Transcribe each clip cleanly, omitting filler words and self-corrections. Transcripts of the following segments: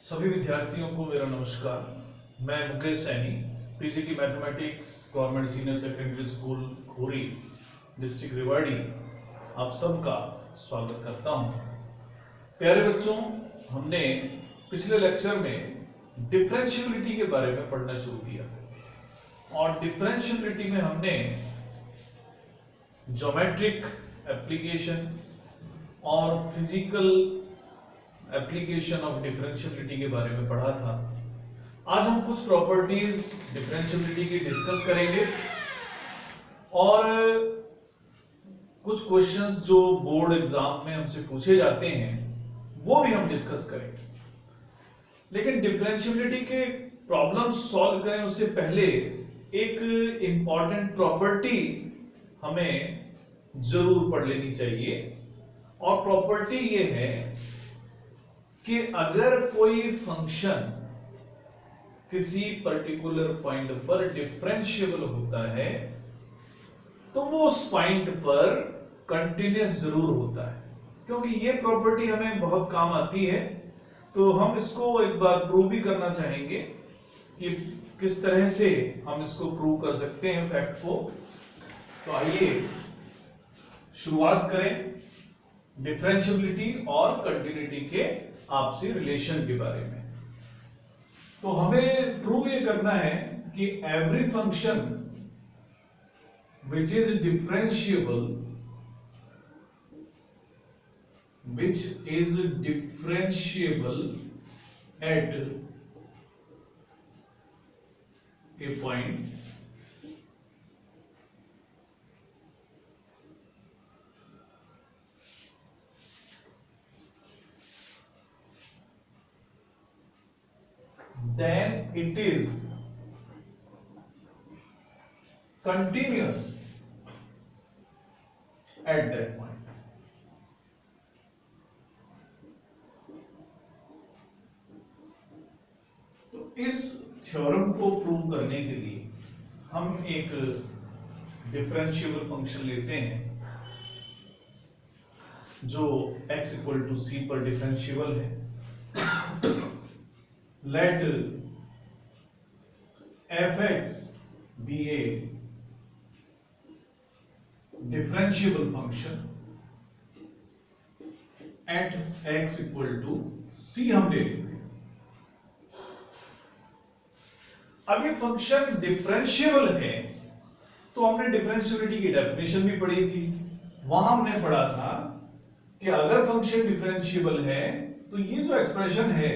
सभी विद्यार्थियों को मेरा नमस्कार। मैं Mukesh Saini, PGT mathematics government senior secondary school Khori, district Rewari, आप सबका स्वागत करता हूं। प्यारे बच्चों, हमने पिछले लेक्चर में डिफरेंशियबिलिटी के बारे में पढ़ना शुरू किया और डिफरेंशियबिलिटी में हमने ज्योमेट्रिक एप्लीकेशन और फिजिकल एप्लीकेशन ऑफ डिफरेंशियबिलिटी के बारे में पढ़ा था। आज हम कुछ प्रॉपर्टीज डिफरेंशियबिलिटी की डिस्कस करेंगे और कुछ क्वेश्चंस जो बोर्ड एग्जाम में हमसे पूछे जाते हैं वो भी हम डिस्कस करेंगे। लेकिन डिफरेंशियबिलिटी के प्रॉब्लम सॉल्व करें उससे पहले एक इंपॉर्टेंट प्रॉपर्टी हमें जरूर पढ़ लेनी चाहिए और प्रॉपर्टी ये है कि अगर कोई फंक्शन किसी पर्टिकुलर पॉइंट पर डिफरेंशिएबल होता है तो वो उस पॉइंट पर कंटिन्यूअस जरूर होता है। क्योंकि ये प्रॉपर्टी हमें बहुत काम आती है तो हम इसको एक बार प्रूव भी करना चाहेंगे कि किस तरह से हम इसको प्रूव कर सकते हैं फैक्ट को। तो आइए शुरुआत करें डिफरेंशियबिलिटी और कंटिन्यूटी के आपसी रिलेशन के बारे में। तो हमें प्रूव ये करना है कि every function which is differentiable eight A point then it is continuous at that point. तो इस थ्योरम को प्रूव करने के लिए हम एक डिफरेंशिएबल फंक्शन लेते हैं जो x इक्वल टू c पर डिफरेंशिएबल है। Let fx be a differentiable function at x equal to c हम ले लेते हैं। अब ये फंक्शन डिफरेंशिएबल है तो हमने डिफरेंशियबिलिटी की डेफिनेशन भी पढ़ी थी। वहां हमने पढ़ा था कि अगर फंक्शन डिफरेंशिएबल है तो ये जो एक्सप्रेशन है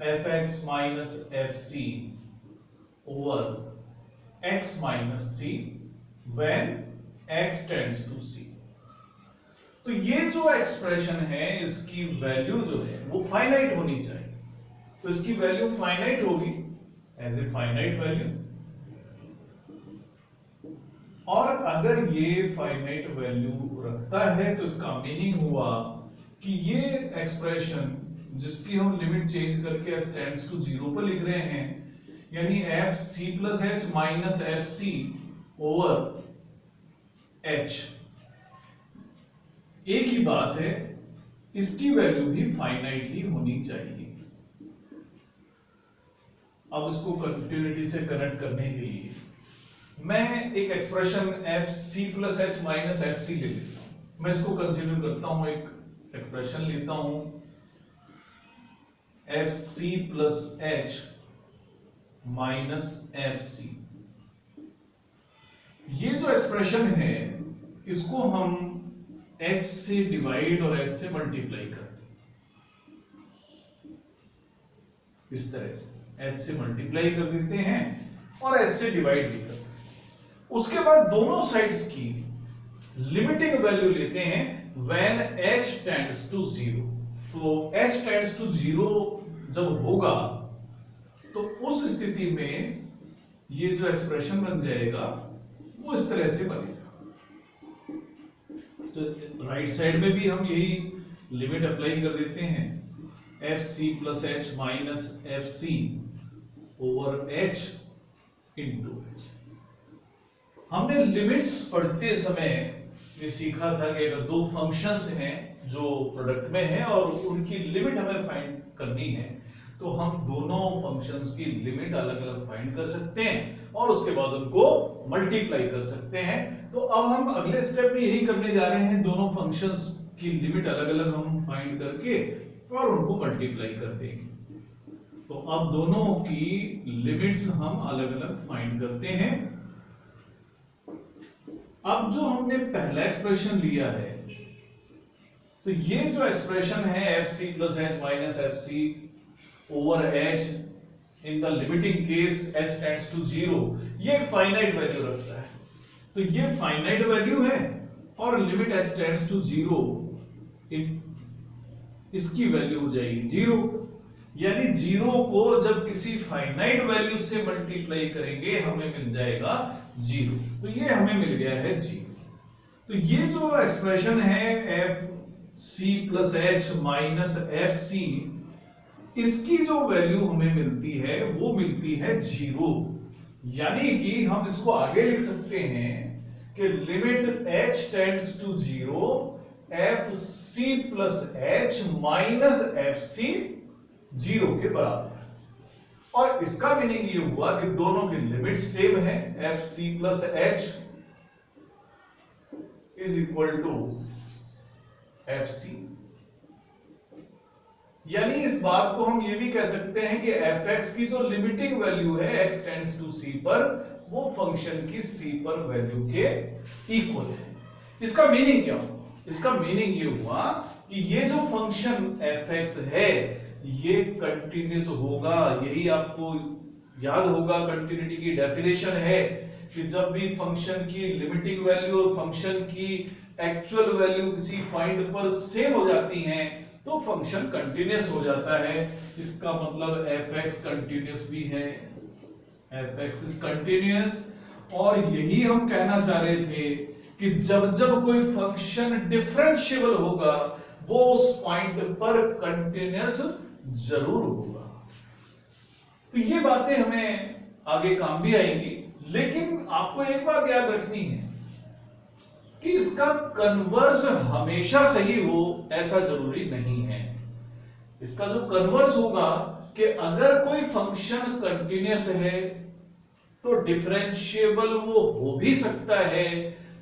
fx minus fc over x minus c when x tends to c। तो ये जो एक्सप्रेशन है इसकी वैल्यू जो है वो फाइनाइट होनी चाहिए। तो इसकी वैल्यू फाइनाइट होगी एज ए फाइनाइट वैल्यू, और अगर ये फाइनाइट वैल्यू रखता है तो इसका मीनिंग हुआ कि ये एक्सप्रेशन जिसकी हम लिमिट चेंज करके s टेंड्स टू 0 पर लिख रहे हैं, यानी f c plus h minus f c over h, एक ही बात है, इसकी वैल्यू भी फाइनाइट ही होनी चाहिए। अब इसको कंटिन्यूटी से कनेक्ट करने के लिए मैं एक expression f c plus h minus f c ले लेता हूं। मैं इसको कंसीडर करता हूं, एक एक्सप्रेशन लेता हूं fc plus h minus fc। ये जो एक्सप्रेशन है इसको हम h से डिवाइड और h से मल्टीप्लाई करते हैं। इस तरह से h से मल्टीप्लाई कर देते हैं और h से डिवाइड भी करते हैं। उसके बाद दोनों साइड्स की लिमिटिंग वैल्यू लेते हैं when h tends to 0। तो h tends to 0 जब होगा तो उस स्थिति में ये जो एक्सप्रेशन बन जाएगा वो इस तरह से बनेगा। तो राइट साइड में भी हम यही लिमिट अप्लाई कर देते हैं F C plus H minus F C over H into H. हमने लिमिट्स पढ़ते समय ये सीखा था कि अगर दो फंक्शंस हैं जो प्रोडक्ट में है और उनकी लिमिट हमें फाइंड करनी है तो हम दोनों फंक्शंस की लिमिट अलग अलग फाइंड कर सकते हैं और उसके बाद उनको मल्टीप्लाई कर सकते हैं। तो अब हम अगले स्टेप में यही करने जा रहे हैं, दोनों फंक्शंस की लिमिट अलग अलग हम फाइंड करके और उनको मल्टीप्लाई कर देंगे। तो अब दोनों की लिमिट्स हम अलग अलग फाइंड करते हैं। अब जो हमने पहला एक्सप्रेशन लिया है, तो ये जो एक्सप्रेशन है F C plus H minus F C over H in the limiting case H tends to zero, ये फाइनाइट वैल्यू रखता है। तो ये फाइनाइट वैल्यू है और limit H tends to zero, इसकी वैल्यू हो जाएगी जीरो। यानी जीरो को जब किसी फाइनाइट वैल्यू से मल्टीप्लाई करेंगे हमें मिल जाएगा जीरो। तो ये हमें मिल गया है जीरो। तो ये जो एक्सप्रेशन है F C plus H minus F C, इसकी जो वैल्यू हमें मिलती है वो मिलती है जीरो। यानी कि हम इसको आगे लिख सकते हैं कि limit H tends to zero F C plus H minus F C zero के बराबर। और इसका मीनिंग ये हुआ कि दोनों की लिमिट सेम है, F C plus H is equal to F C. यानी इस बात को हम ये भी कह सकते हैं कि एफ एक्स की जो लिमिटिंग वैल्यू है एक्स टेंड्स टू सी पर, वो फंक्शन की सी पर वैल्यू के इक्वल है। इसका मीनिंग क्या हुआ? इसका मीनिंग ये हुआ कि ये जो फंक्शन एफ एक्स है ये कंटिन्यूस होगा। यही आपको याद होगा, कंटिन्यूटी की डेफिनेशन है कि जब भी फंक्शन की लिमिटिंग वैल्यू और फंक्शन की एक्चुअल वैल्यू किसी पॉइंट पर सेम हो जाती हैं तो फंक्शन कंटिन्यूस हो जाता है। इसका मतलब एफ एक्स कंटिन्यूस भी है, एफ एक्स इज कंटिन्यूस। और यही हम कहना चाह रहे थे कि जब जब कोई फंक्शन डिफरेंशिएबल होगा वो उस पॉइंट पर कंटिन्यूस जरूर होगा। तो ये बातें हमें आगे काम भी आएंगी, लेकिन आपको एक बात याद रखनी है कि इसका कन्वर्स हमेशा सही हो ऐसा जरूरी नहीं है। इसका जो कन्वर्स होगा कि अगर कोई फंक्शन कंटिन्यूस है तो डिफरेंशिएबल वो हो भी सकता है,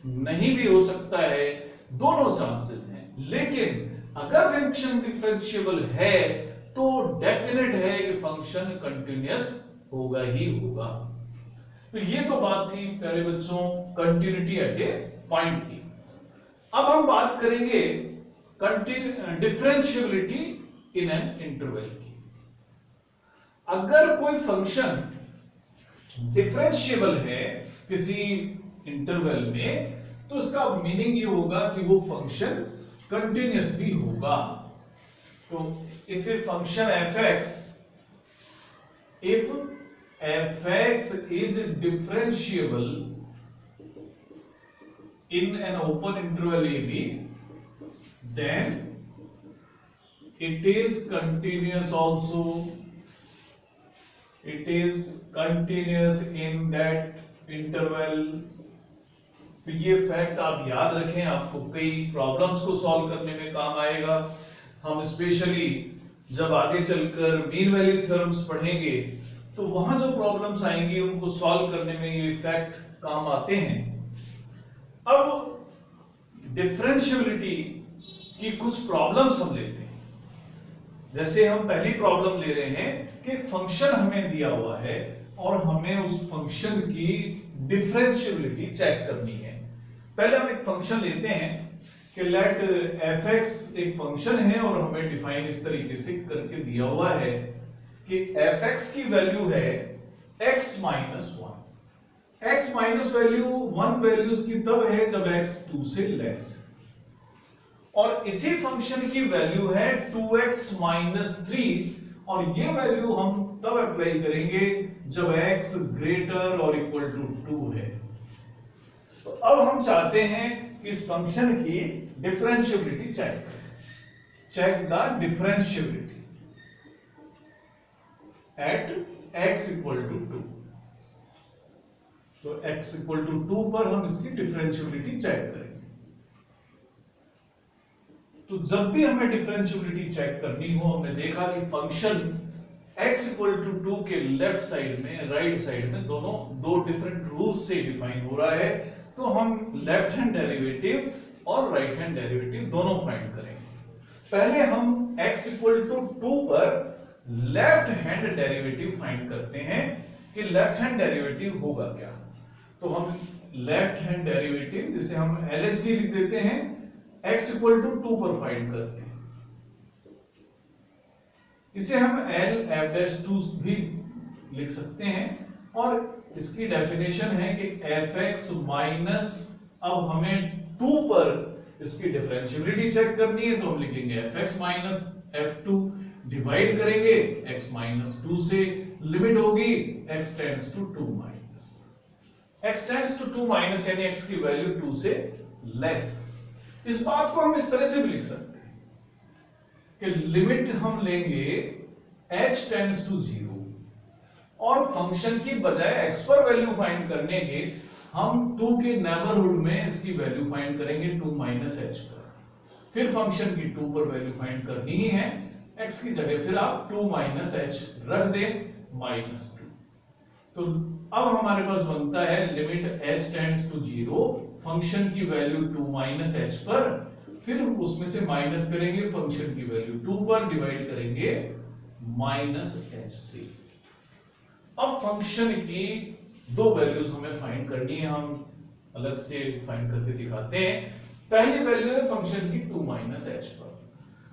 नहीं भी हो सकता है, दोनों चांसेस हैं। लेकिन अगर फंक्शन डिफरेंशिएबल है तो डेफिनेट है कि फंक्शन कंटिन्यूस होगा ही होगा। तो ये तो बात थी प्यारे बच्चों कंटिन्यूटी एट ए पॉइंट की। अब हम बात करेंगे डिफरेंशिएबिलिटी इन एन इंटरवल की। अगर कोई फंक्शन डिफरेंशिएबल है किसी इंटरवल में तो इसका मीनिंग ये होगा कि वो फंक्शन कंटिन्यूस भी होगा। तो if a function if fx is differentiable in an open interval ab, then it is continuous also, it is continuous in that interval। तो ये फैक्ट आप याद रखें, आपको कई प्रॉब्लम्स को सॉल्व करने में काम आएगा। हम स्पेशली जब आगे चलकर मीन वैल्यू थ्योरम्स पढ़ेंगे तो वहां जो प्रॉब्लम्स आएंगी उनको सॉल्व करने में ये फैक्ट काम आते हैं। अब डिफरेंशिएबिलिटी की कुछ प्रॉब्लम्स हम लेते हैं। जैसे हम पहली प्रॉब्लम ले रहे हैं कि फंक्शन हमें दिया हुआ है और हमें उस फंक्शन की डिफरेंशिएबिलिटी चेक करनी है। पहले हम एक फंक्शन लेते हैं कि लेट एफ एक्स एक फंक्शन है और हमें डिफाइन इस तरीके से करके दिया हुआ है कि एफ एक्स की वैल्यू है x minus one. X minus value one values की तब है जब एक्स टू से लेस, और इसी फंक्शन की वैल्यू है 2x माइनस 3 और ये वैल्यू हम तब अप्लाई करेंगे जब x ग्रेटर और इक्वल टू 2 है। तो अब हम चाहते हैं कि इस फंक्शन की डिफरेंशिएबिलिटी चेक करें। Check the differentiability at x equal to 2। तो x इक्वल टू 2 पर हम इसकी डिफरेंशिएबिलिटी चेक करेंगे। तो जब भी हमें डिफरेंशिएबिलिटी चेक करनी हो, हमने देखा कि फंक्शन x इक्वल टू 2 के लेफ्ट साइड में राइट साइड में दोनों दो डिफरेंट रूल्स से डिफाइन हो रहा है, तो हम लेफ्ट हैंड डेरिवेटिव और राइट हैंड डेरिवेटिव दोनों फाइंड करेंगे। पहले हम x इक्वल टू 2 पर लेफ्ट हैंड डेरिवेटिव फाइंड करते हैं कि लेफ्ट हैंड डेरिवेटिव होगा क्या। तो हम लेफ्ट हैंड डेरिवेटिव जिसे हम LHD लिख देते हैं, x इक्वल टू 2 पर फाइंड करते हैं। इसे हम LF'2 भी लिख सकते हैं और इसकी डेफिनेशन है कि fx माइनस, अब हमें 2 पर इसकी डिफरेंशियबिलिटी चेक करनी है, तो हम लिखेंगे fx माइनस f2 डिवाइड करेंगे x माइनस 2 से, लिमिट होगी x tends to 2 minus, x tends to 2 minus यानी x की वैल्यू 2 से लेस। इस बात को हम इस तरह से भी लिख सकते हैं कि लिमिट हम लेंगे h टेंड्स टू 0 और फंक्शन की बजाय x पर वैल्यू फाइंड करने के हम 2 के नेबरहुड में इसकी वैल्यू फाइंड करेंगे 2 माइनस h पर। फिर फंक्शन की 2 पर वैल्यू फाइंड करनी ही है, x की जगह फिर आप 2 माइनस h रख दें माइनस 2। तो अब हमारे पास बनता है limit h tends to 0, function की वैल्यू 2 माइनस h पर, फिर उसमें से माइनस करेंगे फंक्शन की वैल्यू 2 पर, डिवाइड करेंगे माइनस h से। अब फंक्शन की दो वैल्यूज हमें फाइंड करनी है, हम अलग से फाइंड करके दिखाते हैं। पहली वैल्यू है फंक्शन की 2 माइनस h पर,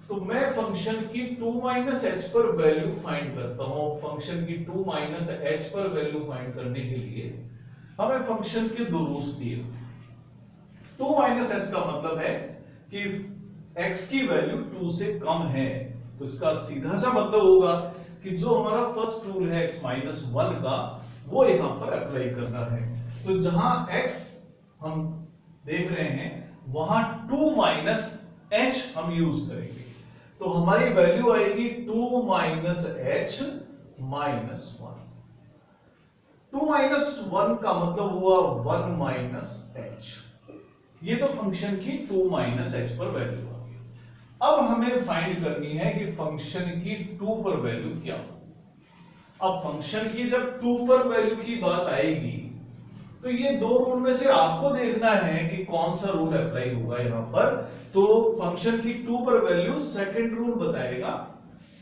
तो मैं फंक्शन की 2 माइनस h पर वैल्यू फाइंड करता हूं। फंक्शन की 2 माइनस h पर वैल्यू फाइंड करने के लिए हमें फंक्शन के दो रूल्स दिए। 2 माइनस h का मतलब है कि x की वैल्यू 2 से कम है, तो इसका सीधा सा मतलब होगा कि जो हमारा फर्स्ट रूल है x माइनस 1 का, वो यहां पर अप्लाई करना है। तो जहां x हम देख रहे हैं वहां 2 माइनस h हम यूज करेंगे, तो हमारी वैल्यू आएगी 2 माइनस h माइनस 1। 2 माइनस 1 का मतलब हुआ 1 माइनस h। ये तो फंक्शन की 2 माइनस h पर वैल्यू आ गई। अब हमें फाइंड करनी है कि फंक्शन की 2 पर वैल्यू क्या हो। अब फंक्शन की जब 2 पर वैल्यू की बात आएगी, तो ये दो रूल में से आपको देखना है कि कौन सा रूल अप्लाई होगा यहां पर। तो फंक्शन की 2 पर वैल्यू सेकंड रूल बताएगा,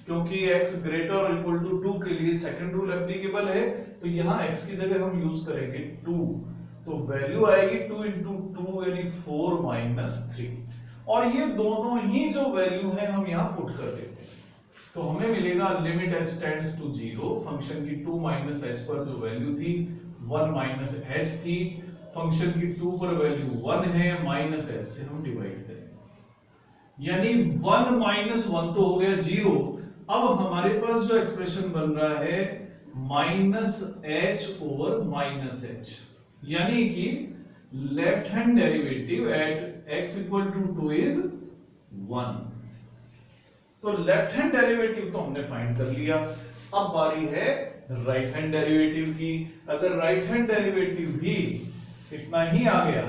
क्योंकि x ग्रेटर और इक्वल टू 2 के लिए सेकंड रूल एप्लीकेबल है, तो यहां x की जगह हम यूज करेंगे 2, तो वैल्यू आएगी 2 इंटू 2 यानी 4 माइनस 3, और ये दोनों ही जो वैल्यू है हम यहां पुट कर देते हैं, तो हमें मिलेगा limit h tends to 0, function की 2 माइनस h पर जो वैल्यू थी 1 माइनस h थी, फंक्शन की 2 पर वैल्यू 1 है, माइनस h से हम डिवाइड करेंगे, यानी 1 माइनस 1 तो हो गया 0। अब हमारे पास जो एक्सप्रेशन बन रहा है minus h over minus h, यानी कि left hand derivative at x equal to 2 is 1। तो लेफ्ट हैंड डेरिवेटिव तो हमने फाइंड कर लिया। अब बारी है राइट हैंड डेरिवेटिव की। अगर राइट हैंड डेरिवेटिव भी इतना ही आ गया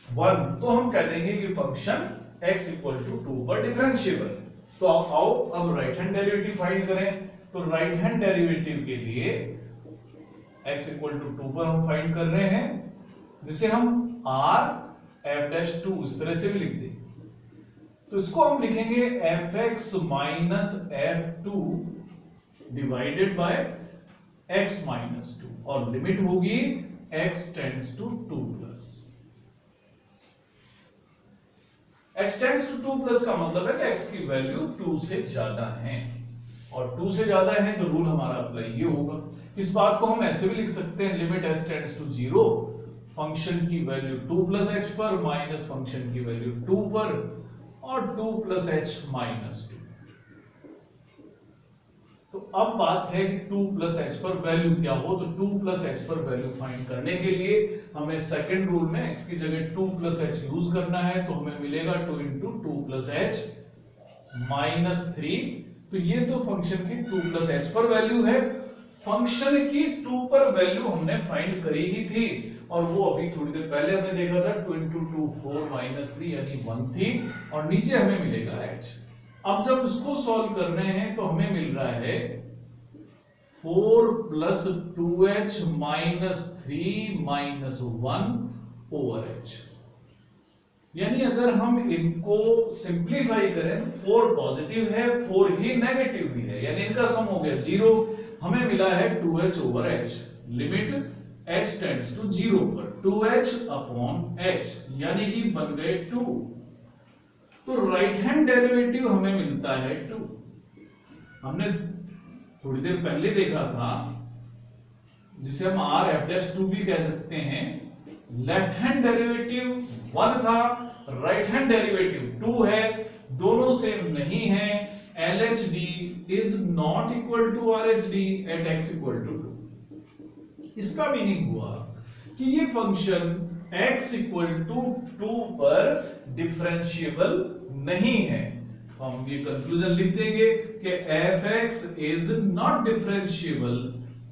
1, तो हम कह देंगे कि फंक्शन x इक्वल टू 2 पर डिफरेंशिएबल। तो आओ अब राइट हैंड डेरिवेटिव फाइंड करें। तो राइट हैंड डेरिवेटिव के लिए x इक्वल टू 2 पर हम फाइंड कर रहे हैं, जिसे हम r(f'2) इस तरह से भी लिख दें। तो इसको हम लिखेंगे fx minus f2 divided by x minus 2, और लिमिट होगी x tends to 2 plus. x tends to 2 plus का मतलब है कि x की वैल्यू 2 से ज्यादा है, और 2 से ज्यादा है तो रूल हमारा अप्लाई ये होगा। इस बात को हम ऐसे भी लिख सकते हैं limit h tends to 0, function की वैल्यू 2 प्लस h पर माइनस फंक्शन की वैल्यू 2 पर, और 2 प्लस h माइनस 2। तो अब बात है कि 2 प्लस h पर वैल्यू क्या हो। तो 2 प्लस h पर वैल्यू फाइंड करने के लिए हमें सेकंड रूल में x की जगह 2 प्लस h यूज करना है, तो हमें मिलेगा 2 इंटू 2 प्लस h माइनस 3। तो ये तो फंक्शन की 2 प्लस h पर वैल्यू है। फंक्शन की 2 पर वैल्यू हमने फाइंड करी ही थी, और वो अभी थोड़ी देर पहले हमने देखा था 2 इंटू 2 4 माइनस 3 यानी 1 थी, और नीचे हमें मिलेगा h। अब जब इसको सॉल्व कर रहे हैं तो हमें मिल है 4 plus 2h minus 3 minus 1 over h। यानी अगर हम इनको सिंप्लीफाई करें, 4 पॉजिटिव है, 4 ही नेगेटिव भी है, यानी इनका सम हो गया 0। हमें मिला है 2h over h। Limit h tends to 0 पर 2h अपॉन h, यानी कि बन गए 2। तो राइट हैंड डेरिवेटिव हमें मिलता है 2। हमने थोड़ी देर पहले देखा था, जिसे हम r f डैश 2 भी कह सकते हैं। लेफ्ट हैंड डेरिवेटिव 1 था, राइट हैंड डेरिवेटिव 2 है, दोनों सेम नहीं है। LHD is not equal to RHD at x equal to 2। इसका मीनिंग हुआ कि ये फंक्शन x इक्वल टू 2 पर डिफरेंशिएबल नहीं है। हम ये कंक्लूजन लिख देंगे कि fx is not differentiable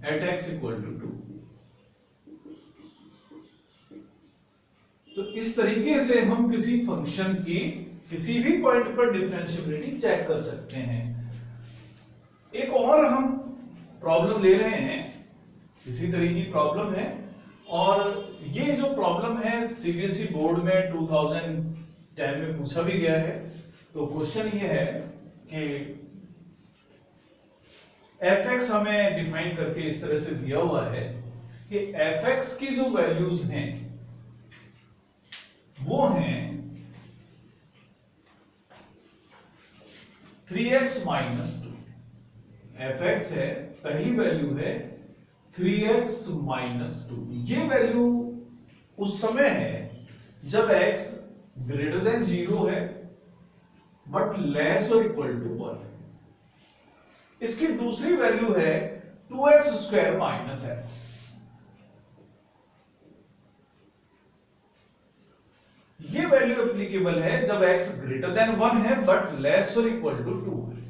at x equal to 2। तो इस तरीके से हम किसी फंक्शन की किसी भी पॉइंट पर डिफरेंशिएबिलिटी चेक कर सकते हैं। एक और हम प्रॉब्लम ले रहे हैं, इसी तरह की प्रॉब्लम है, और ये जो प्रॉब्लम है सीबीएसई बोर्ड में 2010 में पूछा भी गया है। तो क्वेश्चन ये है कि fx हमें डिफाइन करके इस तरह से दिया हुआ है कि fx की जो वैल्यूज हैं वो हैं 3x माइनस 2। fx है, पहली वैल्यू है 3x माइनस 2। ये वैल्यू उस समय है जब x ग्रेटर देन 0 है बट लेस और इक्वल टू 1। इसकी दूसरी वैल्यू है 2x स्क्वायर माइनस x। ये वैल्यू एप्लीकेबल है जब x ग्रेटर देन 1 है बट लेस और इक्वल टू 2 है।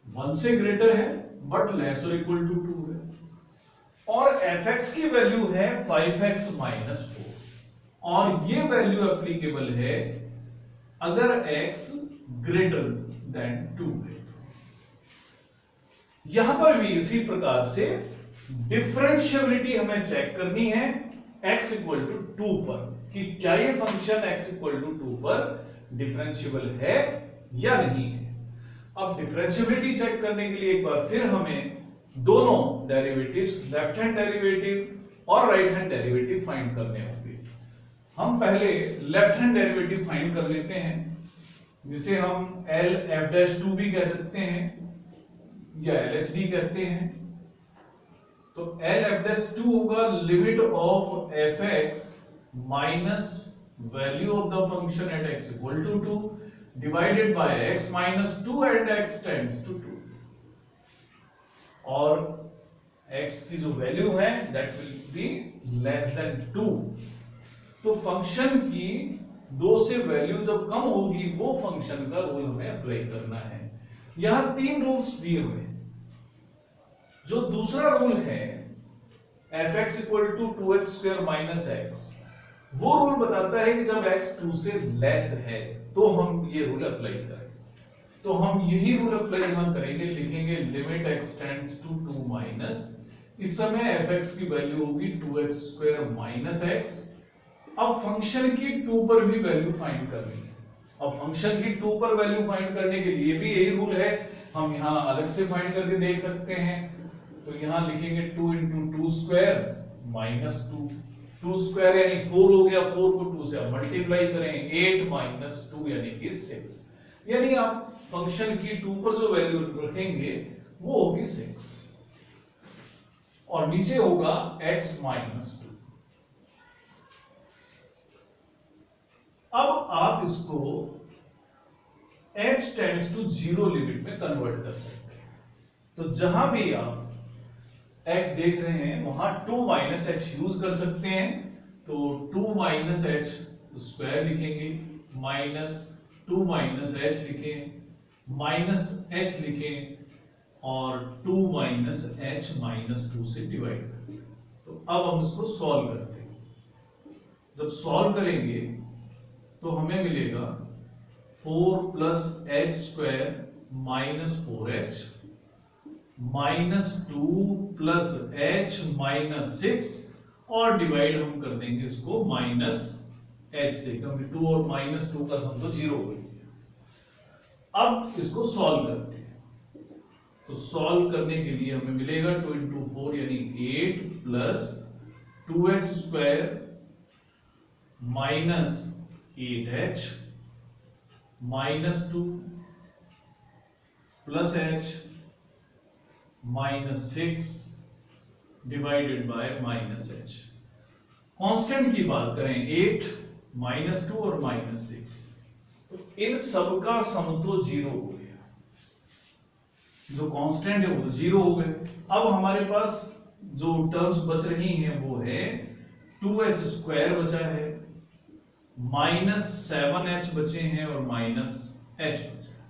1 से ग्रेटर है बट लेस और इक्वल टू 2 है। और fx की वैल्यू है 5x माइनस 4, और ये वैल्यू एप्लीकेबल है अगर x ग्रेटर देन 2 है। यहां पर भी इसी प्रकार से डिफरेंशिएबिलिटी हमें चेक करनी है x इक्वल टू 2 पर, कि क्या ये फंक्शन x इक्वल टू 2 पर डिफरेंशिएबल है या नहीं है। अब डिफरेंशिएबिलिटी चेक करने के लिए एक बार फिर हमें दोनों डेरिवेटिव्स, लेफ्ट हैंड डेरिवेटिव और राइट हैंड डेरिवेटिव फाइंड करने होंगे। हम पहले लेफ्ट हैंड डेरिवेटिव फाइंड कर लेते हैं, जिसे हम LF'2 भी कह सकते हैं या LHD कहते हैं। तो LF'2 होगा limit of fx minus value of the function at x equal to 2 divided by x minus 2 at x tends to 2, और x की जो वैल्यू है that will be less than 2। तो फंक्शन की 2 से वैल्यू जब कम होगी वो फंक्शन का रूल हमें अप्लाई करना है। यहां 3 रूल्स दिए हुए हैं। जो दूसरा रूल है fx equal to 2x square minus x, वो रूल बताता है कि जब x 2 से लेस है तो हम ये रूल अप्लाई करें। तो हम यही रूल अप्लाई यहां करेंगे, लिखेंगे limit x tends to 2 minus, इस समय fx की वैल्यू होगी 2x स्क्वायर माइनस x। अब फंक्शन की 2 पर भी वैल्यू फाइंड करनी है। अब फंक्शन की 2 पर वैल्यू फाइंड करने के लिए भी यही रूल है, हम यहां अलग से फाइंड करके देख सकते हैं। तो यहां लिखेंगे 2 इंटू 2 स्क्वायर माइनस 2, 2 स्क्वायर यानी 4 हो गया, 4 को 2 से आप मल्टीप्लाई करें 8 माइनस 2 यानी कि 6। यानी आप फंक्शन की 2 पर जो वैल्यू रखेंगे वो होगी 6, और नीचे होगा x माइनस 2। अब आप इसको h टेंड्स टू 0 लिमिट में कन्वर्ट कर सकते हैं। तो जहां भी आप x देख रहे हैं वहां 2 माइनस h यूज कर सकते हैं। तो 2 माइनस h स्क्वायर लिखेंगे, माइनस 2 माइनस h लिखें, माइनस h लिखें, और 2 माइनस h माइनस 2 से डिवाइड करें। तो अब हम इसको सॉल्व करते हैं। जब सॉल्व करेंगे तो हमें मिलेगा 4 plus h square minus 4h minus 2 plus h minus 6 और डिवाइड हम कर देंगे इसको माइनस h से, क्योंकि 2 और माइनस 2 का सम तो 0 हो गया। अब इसको सॉल्व करते हैं। तो सॉल्व करने के लिए हमें मिलेगा 2 इंटू 4 यानी 8 plus 2h square minus 8h minus 2 plus h minus 6 divided by minus h। Constant की बात करें 8 माइनस 2 और माइनस 6, तो इन सबका सम तो 0 हो गया, जो कांस्टेंट है वो तो 0 हो गए। अब हमारे पास जो टर्म्स बच रही हैं वो है 2h स्क्वायर बचा है, माइनस 7h बचे हैं और माइनस h बचा है।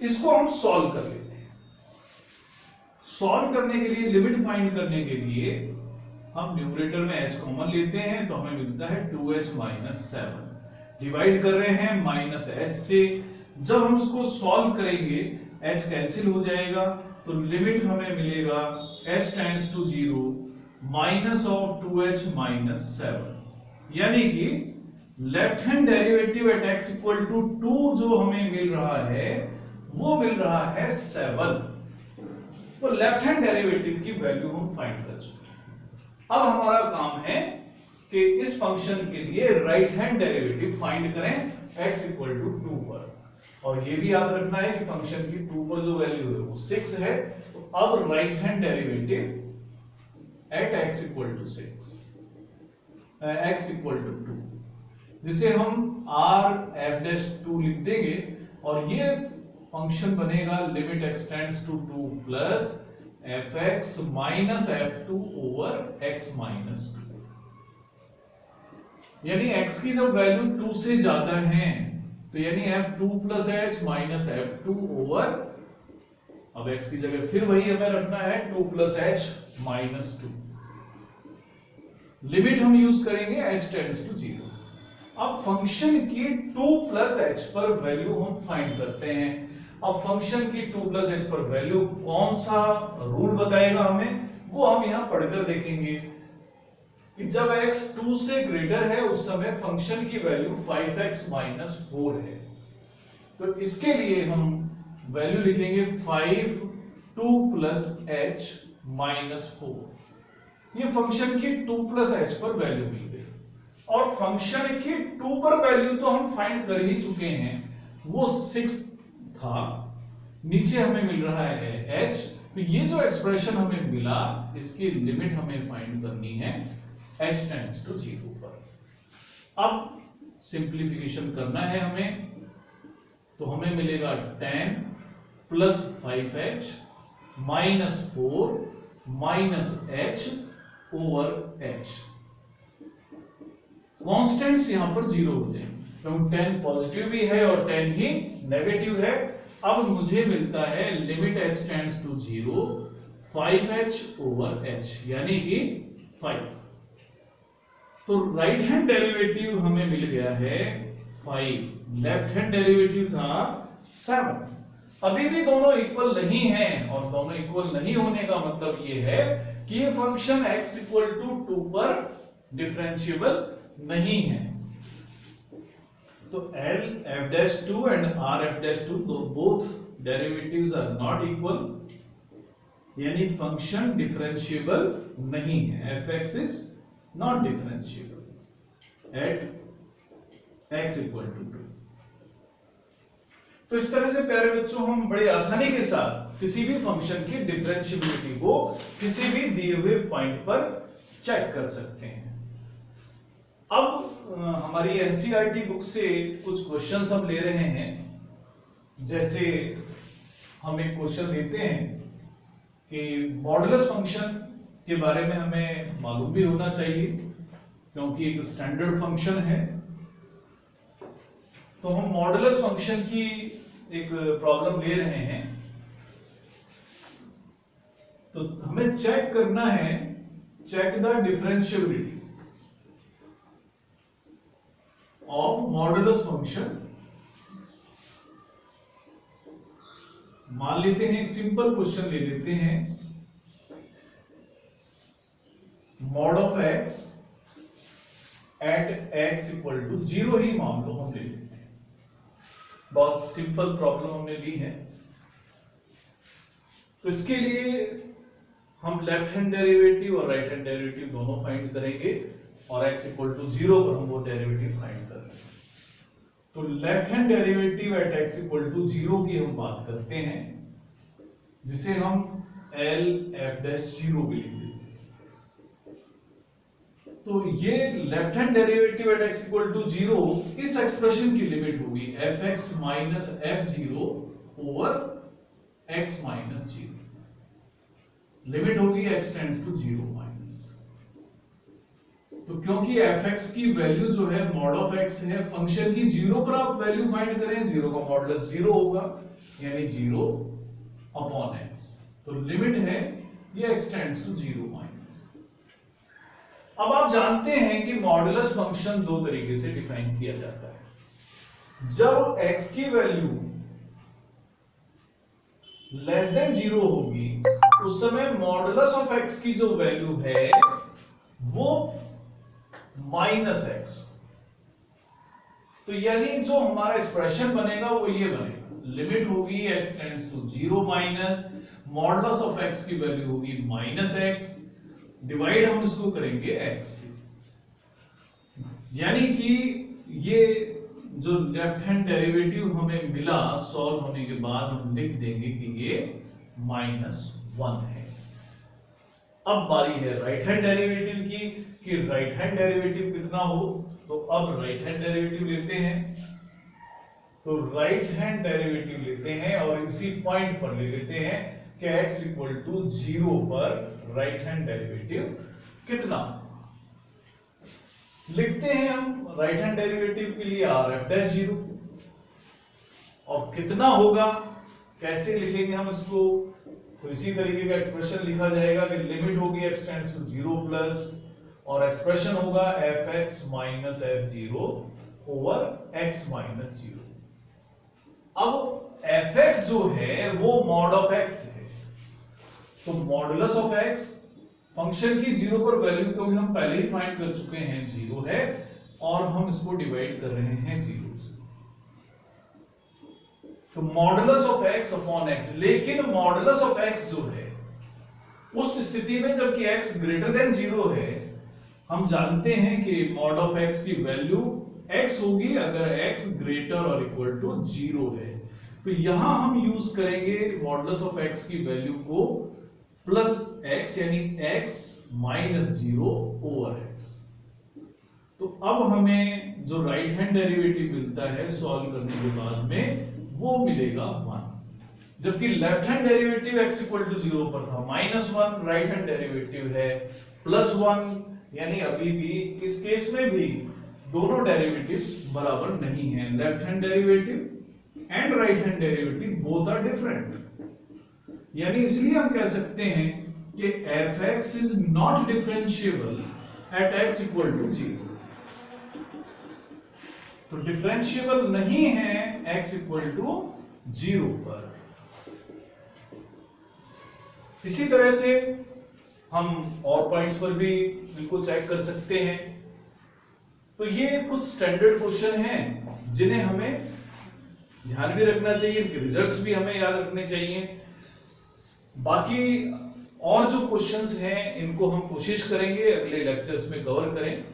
इसको हम सॉल्व कर लेते हैं। सॉल्व करने के लिए, लिमिट फाइंड करने के लिए हम न्यूमरेटर में h कॉमन लेते हैं, तो हमें मिलता है 2h माइनस 7, डिवाइड कर रहे हैं माइनस h से। जब हम इसको सॉल्व करेंगे h कैंसिल हो जाएगा, तो लिमिट हमें मिलेगा h tends to 0 minus of 2h minus 7, यानी कि left hand derivative at x equal to 2 जो हमें मिल रहा है वो मिल रहा है 7। तो लेफ्ट हैंड डेरिवेटिव की वैल्यू हम फाइंड कर चुके हैं। अब हमारा काम है कि इस फंक्शन के लिए राइट हैंड डेरिवेटिव फाइंड करें x इक्वल टू 2 पर, और ये भी याद रखना है कि फंक्शन की 2 पर जो वैल्यू है वो 6 है। तो अब right hand derivative at x equal to 6, x equal to 2, जिसे हम r(f'(2) लिख देंगे, और ये फंक्शन बनेगा limit x tends to 2 plus fx minus f2 over x minus 2, यानी x की जब वैल्यू 2 से ज्यादा है तो यानी f2 plus h minus f2 over, अब x की जगह फिर वही हमें रखना है 2 प्लस h माइनस 2, लिमिट हम यूज करेंगे h टेंड्स टू 0। अब फंक्शन की 2 प्लस h पर वैल्यू हम फाइंड करते हैं। अब फंक्शन की 2 प्लस h पर वैल्यू कौन सा रूल बताएगा हमें, वो हम यहां पढ़कर देखेंगे कि जब x 2 से ग्रेटर है उस समय फंक्शन की वैल्यू 5x माइनस 4 है। तो इसके लिए हम वैल्यू लिखेंगे 5 2 प्लस h माइनस 4। ये फंक्शन की 2 प्लस h पर वैल्यू मिल गई, और फंक्शन की 2 पर वैल्यू तो हम फाइंड कर ही चुके हैं, वो 6 था, नीचे हमें मिल रहा है h। तो ये जो एक्सप्रेशन हमें मिला इसकी लिमिट हमें फाइंड करनी है h टेंड्स टू 0 पर। अब सिंप्लीफिकेशन करना है हमें, तो हमें मिलेगा 10 plus 5h minus 4 minus h over h। Constants यहां पर 0 हो जाएंगे, क्योंकि 10 पॉजिटिव भी है और 10 ही नेगेटिव है। अब मुझे मिलता है limit h tends to 0 5h over h, यानी कि 5। तो राइट हैंड डेरिवेटिव हमें मिल गया है 5, लेफ्ट हैंड डेरिवेटिव था 7। अभी भी दोनों इक्वल नहीं हैं, और दोनों इक्वल नहीं होने का मतलब ये है कि ये फंक्शन x इक्वल टू 2 पर डिफरेंशिएबल नहीं है। तो L(f'(2) and R(f'(2) both derivatives are not equal, यानी फंक्शन डिफरेंशिएबल नहीं है। fx is not differentiable at x equal to 2। तो इस तरह से प्यारे बच्चों हम बड़ी आसानी के साथ किसी भी फंक्शन की डिफरेंशिएबिलिटी को किसी भी दिए हुए पॉइंट पर चेक कर सकते हैं। अब हमारी एनसीईआरटी बुक से कुछ क्वेश्चंस हम ले रहे हैं। जैसे हम एक क्वेश्चन लेते हैं कि मॉडुलस फंक्शन के बारे में हमें मालूम भी होना चाहिए, क्योंकि एक स्टैंडर्ड फंक्शन है। तो हम मॉडुलस फंक्शन की एक प्रॉब्लम ले रहे हैं, तो हमें चेक करना है, check the differentiability of modulus function मान लेते हैं, एक सिंपल क्वेश्चन ले लेते हैं, mod of x at x equal to 0 ही मान लो, हम ले लेते हैं। बहुत सिंपल प्रॉब्लम हमने ली है। तो इसके लिए हम लेफ्ट हैंड डेरिवेटिव और राइट हैंड डेरिवेटिव दोनों फाइंड करेंगे और x इक्वल टू 0 पर हम वो डेरिवेटिव फाइंड कर रहे हैं। तो left hand derivative at x equal to 0 की हम बात करते हैं, जिसे हम L f डैश 0 भी लिख देते हैं। तो ये left hand derivative at x equal to 0 इस एक्सप्रेशन की लिमिट होगी fx minus f0 over x minus 0। Limit होगी x टेंड्स टू 0 माइनस। तो क्योंकि fx की वैल्यू जो है मॉड ऑफ x है, फंक्शन की 0 पर आप वैल्यू फाइंड करें, 0 का मॉडुलस 0 होगा, यानी 0 अपॉन x। तो लिमिट है ये x टेंड्स टू 0 माइनस। अब आप जानते हैं कि मॉडुलस फंक्शन दो तरीके से डिफाइन किया जाता है। जब x की वैल्यू लेस देन 0 होगी, उस समय मॉडुलस ऑफ x की जो वैल्यू है वो माइनस x। तो यानी जो हमारा एक्सप्रेशन बनेगा वो ये बनेगा, लिमिट होगी x tends to 0 minus, modulus of x की वैल्यू होगी माइनस x, डिवाइड हम इसको करेंगे x से। यानी कि ये जो लेफ्ट हैंड डेरिवेटिव हमें मिला सॉल्व होने के बाद, हम लिख देंगे कि ये -1 है। अब बारी है राइट हैंड डेरिवेटिव की, कि राइट हैंड डेरिवेटिव कितना हो। तो अब राइट हैंड डेरिवेटिव लेते हैं, तो राइट हैंड डेरिवेटिव लेते हैं और इसी पॉइंट पर ले लेते हैं कि x इक्वल टू 0 पर राइट हैंड डेरिवेटिव कितना। लिखते हैं हम राइट हैंड डेरिवेटिव के लिए r f डैश 0, और कितना होगा, कैसे लिखेंगे हम इसको। तो इसी तरीके का एक्सप्रेशन लिखा जाएगा कि लिमिट होगी x टेंड्स टू 0 प्लस, और एक्सप्रेशन होगा fx minus f0 over x minus 0। अब fx जो है वो मॉड ऑफ x है, तो मॉडुलस ऑफ x फंक्शन की 0 पर वैल्यू को हम पहले ही फाइंड कर चुके हैं, 0 है, और हम इसको डिवाइड कर रहे हैं 0 से। तो modulus of x upon x, लेकिन मॉडुलस ऑफ x जो है उस स्थिति में जबकि x ग्रेटर देन 0 है, हम जानते हैं कि मॉड ऑफ x की वैल्यू x होगी अगर x ग्रेटर और इक्वल टू 0 है। तो यहां हम यूज करेंगे मॉडुलस ऑफ x की वैल्यू को प्लस x, यानी x माइनस 0 ओवर x। तो अब हमें जो राइट हैंड डेरिवेटिव मिलता है सॉल्व करने के बाद में, वो मिलेगा 1, जबकि left hand derivative x equal to 0 पर था -1, राइट हैंड डेरिवेटिव है +1, यानी अभी भी इस केस में भी दोनों डेरिवेटिव्स बराबर नहीं हैं। Left hand derivative and right hand derivative both are different, यानी इसलिए हम कह सकते हैं कि fx is not differentiable at x equal to 0। तो डिफरेंशिएबल नहीं है x इक्वल टू 0 पर। इसी तरह से हम और पॉइंट्स पर भी इनको चेक कर सकते हैं। तो ये कुछ स्टैंडर्ड क्वेश्चन हैं जिन्हें हमें ध्यान भी रखना चाहिए, इनके रिजल्ट्स भी हमें याद रखने चाहिए। बाकी और जो क्वेश्चंस हैं इनको हम कोशिश करेंगे अगले लेक्चर्स में कवर करें।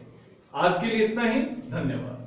आज के लिए इतना ही, धन्यवाद।